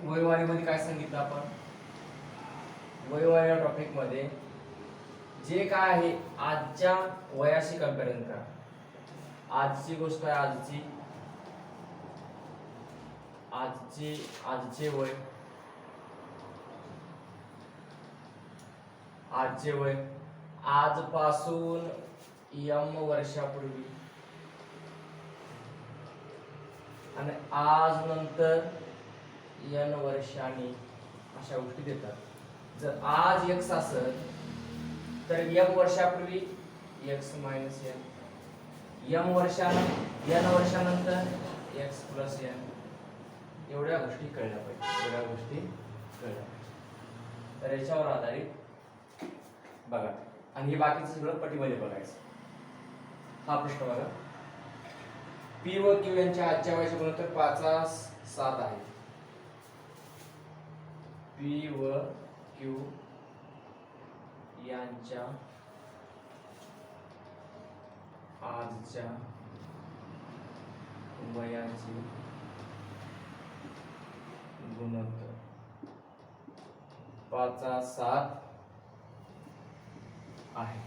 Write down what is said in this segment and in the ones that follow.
वयवारीमध्ये काय सांगितलं आपण? वयवारी या टॉपिक मध्ये जे काय आहे आजच्या वयाशी कंपॅरिझन करा. आजची गोष्ट आहे, आजचे वय, आजचे वय आजपासून m वर्षापूर्वी आणि आज नंतर n वर्षांनी अशा गोष्टी देतात. जर आज x असेल तर m वर्षापूर्वी x मायनस n वर्षानंतर x प्लस n. एवढ्या गोष्टी कळल्या पाहिजे. तर याच्यावर आधारित बघा आणि हे बाकीचं सगळं पटीमध्ये बघायचं. हा प्रश्न बघा, पी व क्यू यांच्या आजच्या वयाचे गुणोत्तर 5:7 आहे. पी व क्यू यांच्या आजच्या वयाचे गुणोत्तर 5:7 आहे.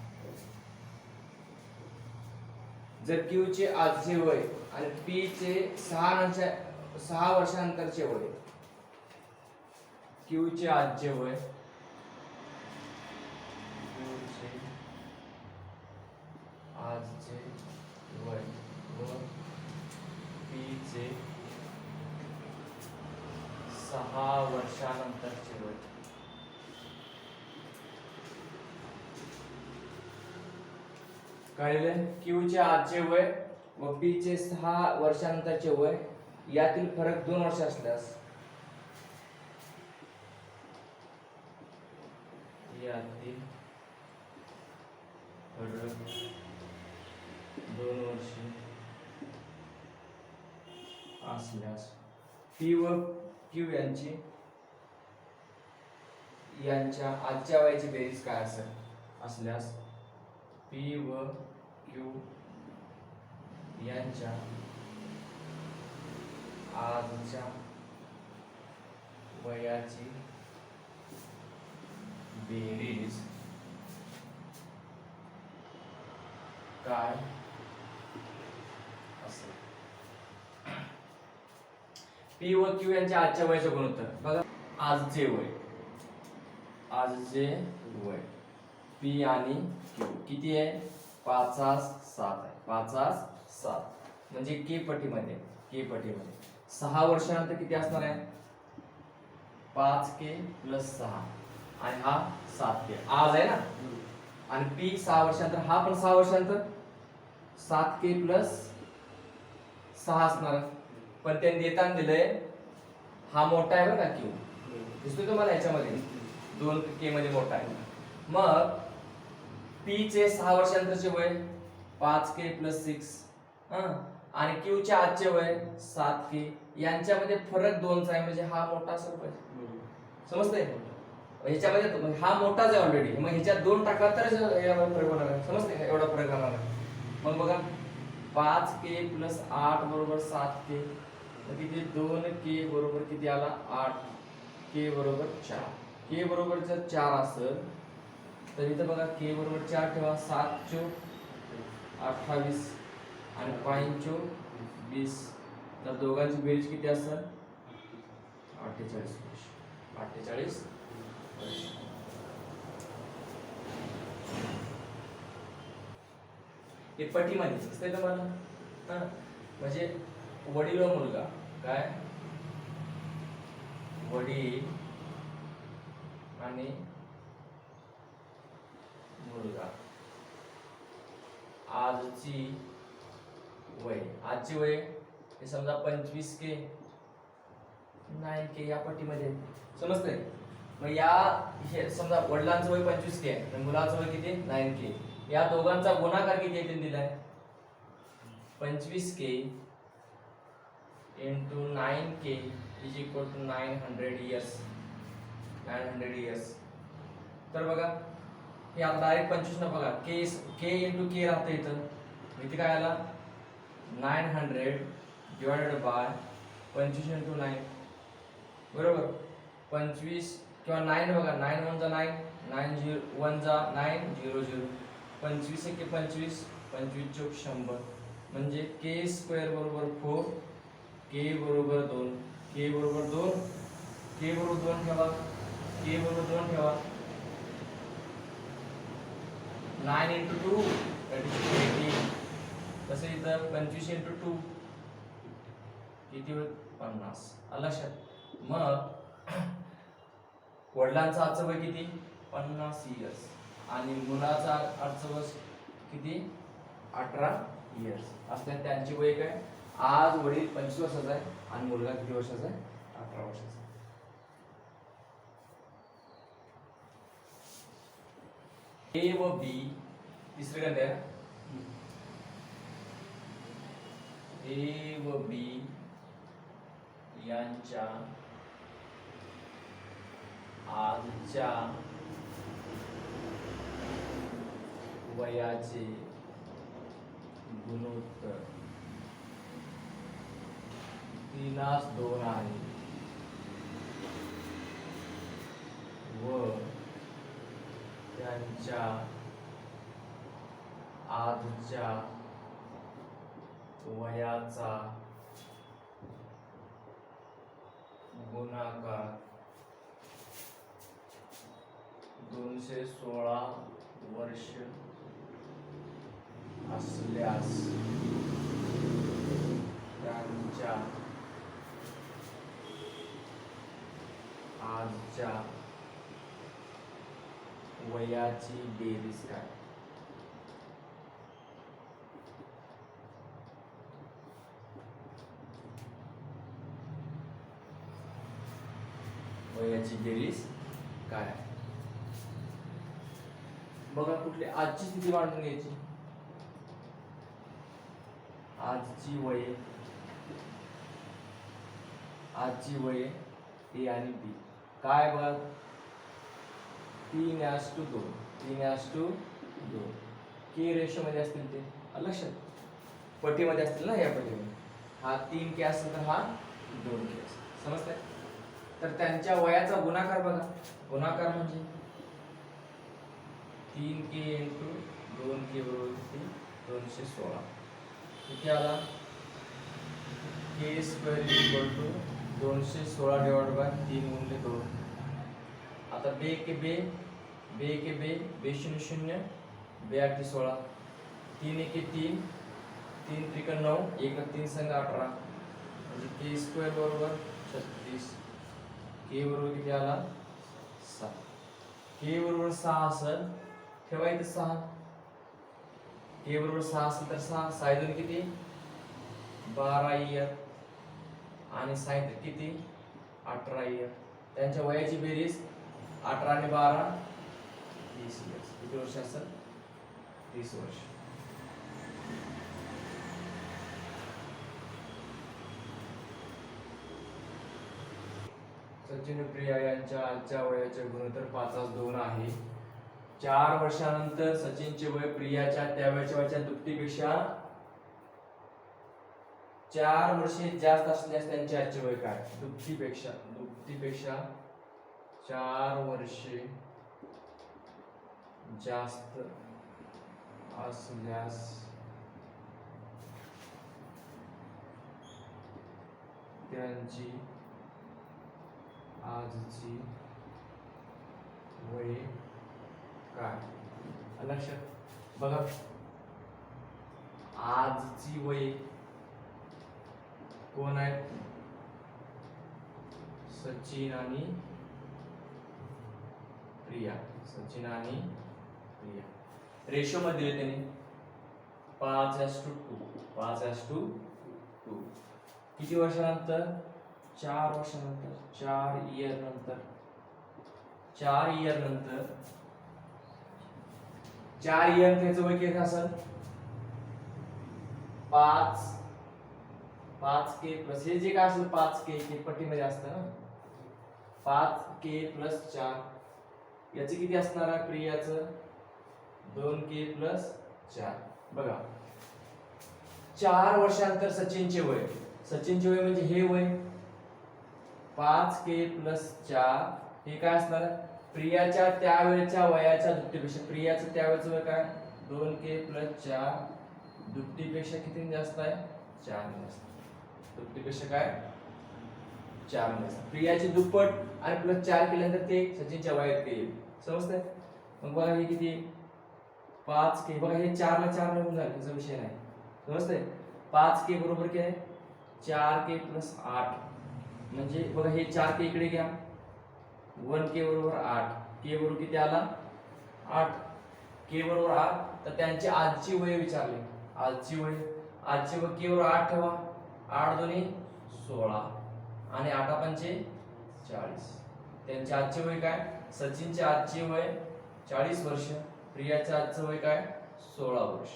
जर क्यू चे आजचे वय आणि पी चे 6 वर्षांनंतरचे वय, क्यू चे आजचे वय, व पी चे 6 वर्षानंतरचे वय. कळले? क्यू चे आजचे वय व पी चे 6 वर्षानंतरचे वय यातील फरक 2 वर्ष असल्यास यातील फरक 2 वर्ष असल्यास पी व क्यू यांच्या आजच्या वयाची बेरीज काय असेल असल्यास पी व क्यू यांच्या आजच्या वयाची बेरीज काय असेल? पी व क्यू यांच्या आजच्या वयाचे गुणोत्तर बघा. आजचे वय पी आणि क्यू किती आहे? 5:7 आहे. 5:7 म्हणजे के पटीमध्ये 6 वर्षानंतर किती असणार आहे? 5k + 6 आणि हा 7k आज आहे ना. आणि पी 6 वर्षानंतर, हा पण 6 वर्षानंतर 7k + 6 असणार. पण त्यांनी देताना दिलंय हा मोठा आहे बरं का, क्यू दिसतोय तुम्हाला याच्यामध्ये 2k मध्ये मोठा आहे. मग पी चे 6 वर्षानंतरचे वय 5k + 6 आणि क्यू चे आजचे वय 7k, यांच्यामध्ये फरक 2चा आहे म्हणजे हा मोठा असेल पाहिजे. समजतंय? ह्याच्यामध्ये हा मोठाच आहे ऑलरेडी, मग ह्याच्यात 2 टाकला तर यावर फरक होणार आहे. समजतंय? एवढा फरक राहणार आहे. मग बघा 5k + 8 = 7k, तर किती 2k बरोबर किती आला 8, k = 4. k बरोबर जर 4 असेल तर इथं बघा k बरोबर 4 ठेवा. 7 चोक 28 आणि 5 चोक 20, तर दोघांची बेरीज किती असेल? 48 वर्ष. हे पटीमध्ये दिसतंय तुम्हाला? म्हणजे वडील व मुलगा, काय वडील आणि मुलगा आजची वय हे समजा 25k 9k या पटीमध्ये. समजतंय? मग हे समजा वडिलांचं वय 25k आहे आणि मुलाचं वय किती 9k. या दोघांचा गुणाकार किती आहे ते दिलाय? 25k × 9k = 900 years. तर बघा हे आता डायरेक्ट 25 न बघा, k × k राहतं इथं. इथे काय आला 900 / 25 × 9 बरोबर. 25 किंवा 9 बघा, 9 1 जा 9, 9 0 1 जा 9 0 0, 25 1 25, 25 चौक 100, म्हणजे के स्क्वेअर बरोबर 4, के बरोबर 2, के बरोबर 2, के बरोबर 2 ठेवा, के बरोबर 2 ठेवा. 9 × 2 that is 80. तसे इथं 25 × 2 किती होईल? 50. आलं लक्षात? मग वडिलांचं आजचं वय किती? 50 इयर्स. आणि मुलाचा आजचं वय किती? 18 इयर्स. असल्याने त्यांची वय काय? आज वडील 25 वर्षाचा आहे आणि मुलगा किती वर्षाचा आहे? 18 वर्षाचा. ए व बी तिसरे गणित आहे. ए व बी यांच्या आजच्या वयाचे गुणोत्तर 3:2 आहे व त्यांच्या आजच्या वयाचा गुणाकार 216 वर्ष असल्यास त्यांच्या आजच्या वयाची बेरीज काय? वयाची बेरीज काय? बघा, कुठली आजची स्थिती मांडून घ्यायची. आजची वये, आजची वये ए आणि बी काय? बघा, 3:2, 3:2. के रेशो मध्ये असतील ते लक्षात, पटीमध्ये असतील ना. या पटीमध्ये हा 3 के असेल तर हा 2 के असेल. समजतंय? तर त्यांच्या वयाचा गुणाकार बघा. गुणाकार म्हणजे 3k × 2k बरोबर किती? 216. किती आला? K square equal to 216 divide by 3 × 2. आता बे के बे, बे के बे, बे 0 0, बे 8 16, 3 1 3, 3 3 9, 1 3 संग 18, म्हणजे के स्क्वेअर बरोबर 36. के बरोबर किती आला? 6. के बरोबर 6 असेल, ठेवायचं 6. के बरोबर 6 असेल तर 6 6 2 किती? 12 इयर आणि 6 किती? 18 इयर. त्यांच्या वयाची बेरीज 18 आणि 12 30 इयर्स. किती वर्ष असेल? 30 वर्ष. सचिन प्रिया यांच्या आजच्या वयाचे गुणोत्तर 5:2 आहे. 4 वर्षानंतर सचिनचे वय प्रियाच्या त्यावेळच्या वयाच्या दुपटीपेक्षा 4 वर्षे जास्त असल्यास त्यांचे आजचे वय काय? दुपटीपेक्षा 4 वर्षे जास्त असल्यास त्यांची आजची वय काय? लक्षात बघा, आजची वय कोण आहेत? सचिन आणि प्रिया. सचिन आणि प्रिया रेशो मध्ये दिले त्यांनी 5:2. 5:2. किती वर्षानंतर? 4 वर्षानंतर, 4 इयर नंतर. 4 इयर नंतर 4 इयर त्याचं वय किती असेल? 5k प्लस हे जे काय असेल 5k के पट्टीमध्ये असतं ना. 5k प्लस 4 याचे किती असणार आहे? प्रियाचं 2k प्लस 4. बघा, 4 वर्षानंतर सचिनचे वय. सचिनचे वय म्हणजे हे वय 5k प्लस 4 हे काय असणार प्रियाच्या त्यावेळेच्या वयाच्या दुप्पटीपेक्षा प्रियाचं त्यावेळेचं वय काय 2k प्लस 4 दुप्पटीपेक्षा किती जास्त आहे 4 जास्त दुप्पटीपेक्षा काय 4 जास्त प्रियाची दुप्पट आणि प्लस 4 केल्यानंतर ते सचिनच्या वयात येईल समजतंय मग बघा हे किती 5k बघा हे 4 ला 4 होऊन जाईल त्याचा विषय नाही समजतंय 5k बरोबर काय 4k प्लस 8 म्हणजे बघा हे 4k इकडे घ्या 1k बरोबर 8 k बरोबर किती आला 8 k बरोबर 8 तर त्यांची आजची वय विचारले आजची वय k बरोबर 8 ठेवा 8 दोन्ही 16 आणि 8 पंचे 40 त्यांची आजची वय काय सचिनचे आजची वय 40 वर्ष प्रियाचे आजचं वय काय 16 वर्ष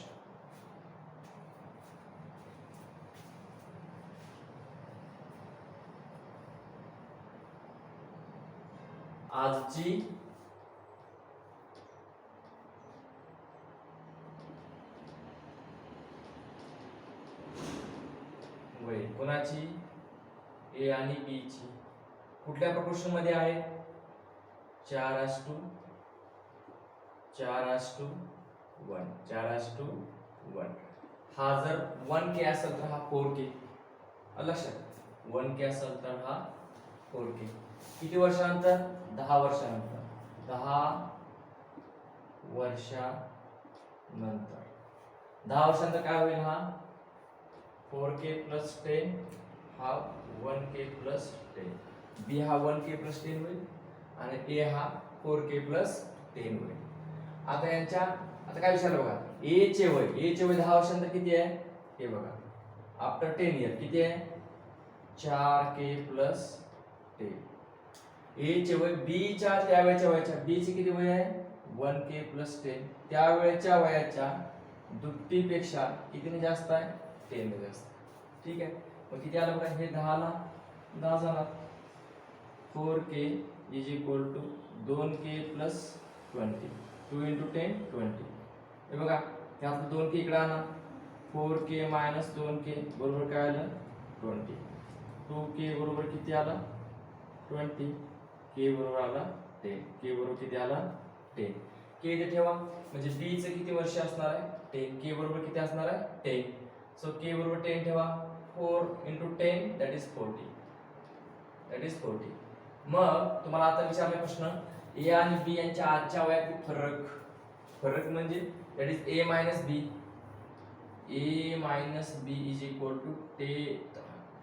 आजची वय कोणाची ए आणि बी ची कुठल्या प्रपोर्शन मध्ये आहे 4:1 हा जर 1k असेल तर हा 4k लक्षात 1k असेल तर हा 4k किती वर्षानंतर 10 वर्षानंतर 10 वर्षानंतर 10 वर्षानंतर काय होईल हा 4k प्लस 10 हा 1k प्लस 10 बी हा 1k प्लस 10 होईल आणि ए हा 4k प्लस 10 होईल आता यांच्या आता काय विचारलं बघा ए चे वय 10 वर्षानंतर किती आहे हे बघा आफ्टर 10 इयर किती आहे 4k प्लस 10 ए चे वय बी च्या त्यावेळेच्या वयाच्या बी चे किती वय आहे 1k प्लस 10 त्यावेळेच्या वयाच्या दुप्पटीपेक्षा कितीने जास्त आहे 10 ने जास्त ठीक आहे मग किती आलं बघा हे 10 ला 10 झाला 4k is equal to 2k plus 20 2 into 10 20 हे बघा त्यात 2k इकडे आणा 4k मायनस 2k बरोबर काय आलं 20 2k बरोबर किती आला 20 k बरोबर आला 10 k बरोबर किती आला 10 k इथे ठेवा म्हणजे b चे किती वर्ष असणार आहे 10 k बरोबर किती असणार आहे 10 सो k बरोबर 10 ठेवा 4 into 10 that is 40 मग तुम्हाला आता विचारला प्रश्न a आणि b यांच्या आजच्या वयातील फरक म्हणजे that is a minus b is equal to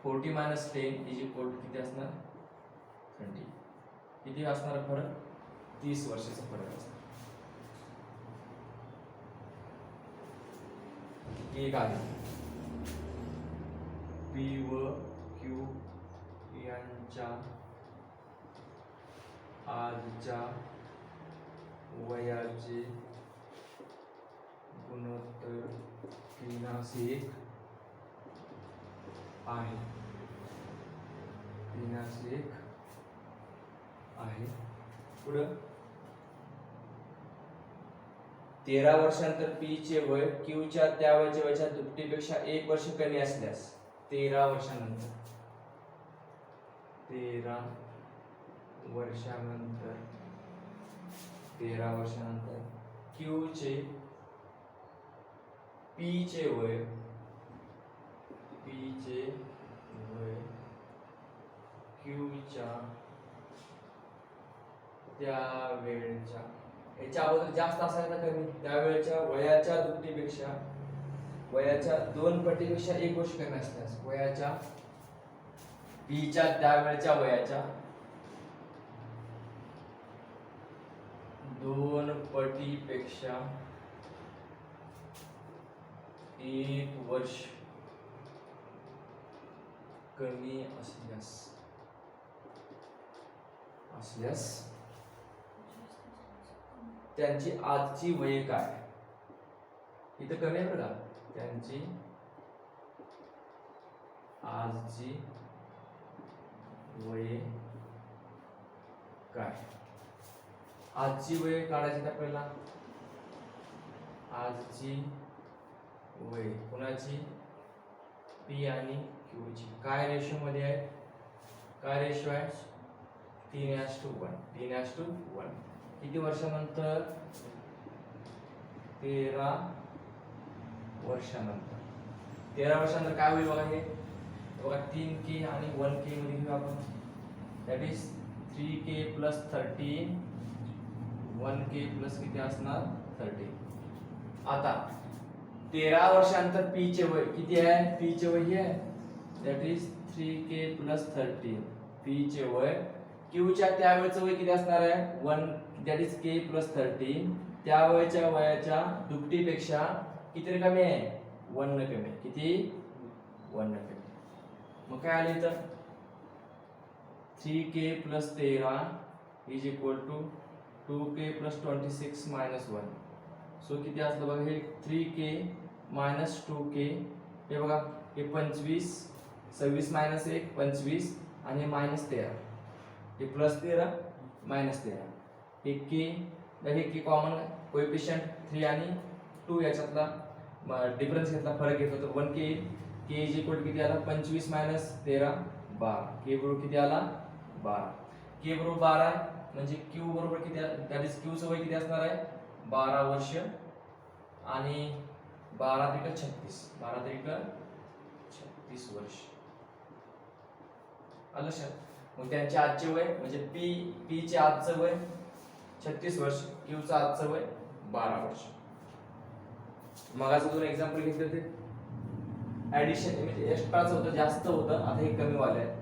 40 minus 10 is equal to किती असणार 20 किती असणार फरक 30 वर्षाचा फरक असणार एक आहे p व q यांच्या आजच्या वयाचे गुणोत्तर 3:1 आहे 3:1 आहे पुढं 13 वर्षानंतर p चे वय q च्या त्या वयाच्या दुप्पटीपेक्षा 1 वर्ष कमी असल्यास 13 वर्षानंतर 13 वर्षानंतर q चे p चे वय q च्या त्या वेळेच्या याच्या अगोदर जास्त असायचा कमी त्यावेळेच्या वयाच्या दुप्पटीपेक्षा वयाच्या 2 पटीपेक्षा 1 वर्ष कमी असल्यास वयाच्या p च्या त्यावेळेच्या वयाच्या 2 पटीपेक्षा 1 वर्ष कमी असल्यास त्यांची आजची वय काय इथं कमी आहे बघा त्यांची आजची वय काय आजची वय काढायची आपल्याला आजची वय कोणाची p आणि q ची काय रेशो मध्ये आहे काय रेशो आहे 3:1 3:1 किती वर्षानंतर 13 वर्षानंतर 13 वर्षानंतर काय होईल बघा हे बघा 3k आणि 1k मध्ये घेऊ आपण that is 3k plus 13 1k plus किती असणार 13 आता 13 वर्षानंतर p चे वय किती आहे p चे वय हे आहे that is 3k plus 13 p चे वय q च्या त्या वेळेचं वय किती असणार आहे 1 दॅट इज k प्लस 13 त्या वयाच्या वयाच्या दुपटीपेक्षा किती कमी आहे 1 न कमी आहे किती 1 न कमी मग काय आले तर 3k plus 13 is equal to 2k plus 26 minus 1 so किती असलं बघा हे 3k मायनस 2k हे बघा हे 25 26 मायनस 1 25 आणि हे मायनस 13 हे प्लस 13 मायनस 13 हे k हे k कॉमन कोएफिशिएंट 3 आणि 2 याच्यातला डिफरन्स घेतला फरक घेतला तर 1k k इज इक्वल किती आला 25 मायनस 13 12 k बरोबर किती आला 12 k बरोबर 12 म्हणजे q बरोबर किती दॅट इज q चं वय किती असणार आहे 12 वर्ष आणि 12 त्रिक 36 12 त्रिक 36 वर्ष आलं लक्षात मग त्यांचे आजचे वय म्हणजे p चे आजचं वय 36 वर्ष q चं आजचं वय 12 वर्ष मगाचं दोन एक्झाम्पल घेतले होते ऍडिशन म्हणजे एक्स्ट्राचं होतं जास्त होतं आता हे कमी वाले आहे